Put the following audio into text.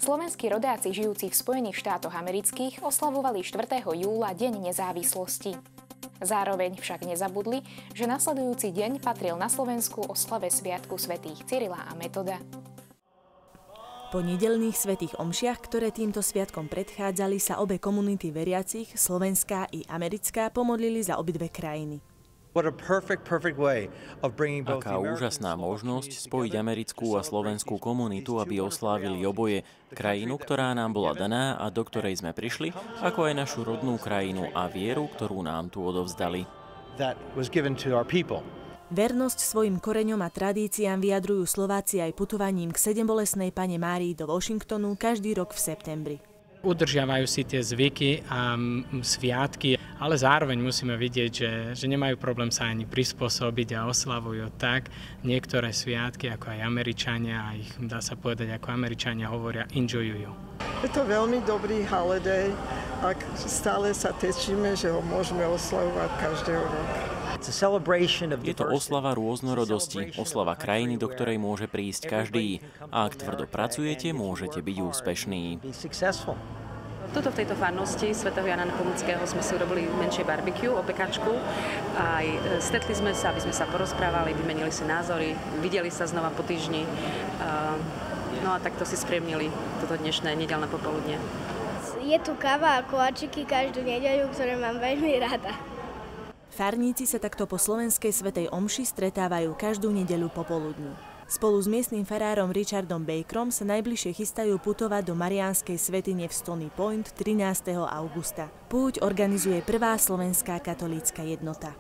Slovenskí rodáci žijúci v Spojených štátoch amerických oslavovali 4. júla Deň nezávislosti. Zároveň však nezabudli, že nasledujúci deň patril na Slovensku oslave sviatku svätých Cyrila a Metoda. Po nedeľných svätých omšiach, ktoré týmto sviatkom predchádzali, sa obe komunity veriacich, slovenská i americká, pomodlili za obidve krajiny. Aká úžasná možnosť spojiť americkú a slovenskú komunitu, aby oslávili oboje krajinu, ktorá nám bola daná a do ktorej sme prišli, ako aj našu rodnú krajinu a vieru, ktorú nám tu odovzdali. Vernosť svojim koreňom a tradíciám vyjadrujú Slováci aj putovaním k Sedembolestnej Panne Márii do Washingtonu každý rok v septembri. Udržiavajú si tie zvyky a sviatky, ale zároveň musíme vidieť, že nemajú problém sa ani prispôsobiť a oslavujú tak niektoré sviatky, ako aj Američania, a ich, dá sa povedať, ako Američania hovoria, enjoyujú. Je to veľmi dobrý holiday a stále sa tešíme, že ho môžeme oslavovať každého roka. Je to oslava rôznorodosti, oslava krajiny, do ktorej môže prísť každý. A ak tvrdo pracujete, môžete byť úspešní. Tuto v tejto farnosti svätého Jana Nepomuckého sme si urobili menšie barbecue, opekačku. Aj stretli sme sa, aby sme sa porozprávali, vymenili si názory, videli sa znova po týždni. No a takto si spríjemnili toto dnešné nedeľné popoludne. Je tu káva a koláčiky každú nedeľu, ktoré mám veľmi rada. Farníci sa takto po slovenskej svätej omši stretávajú každú nedeľu popoludní. Spolu s miestnym farárom Richardom Bakerom sa najbližšie chystajú putovať do Mariánskej svätyne v Stony Point 13. augusta. Púť organizuje Prvá slovenská katolícka jednota.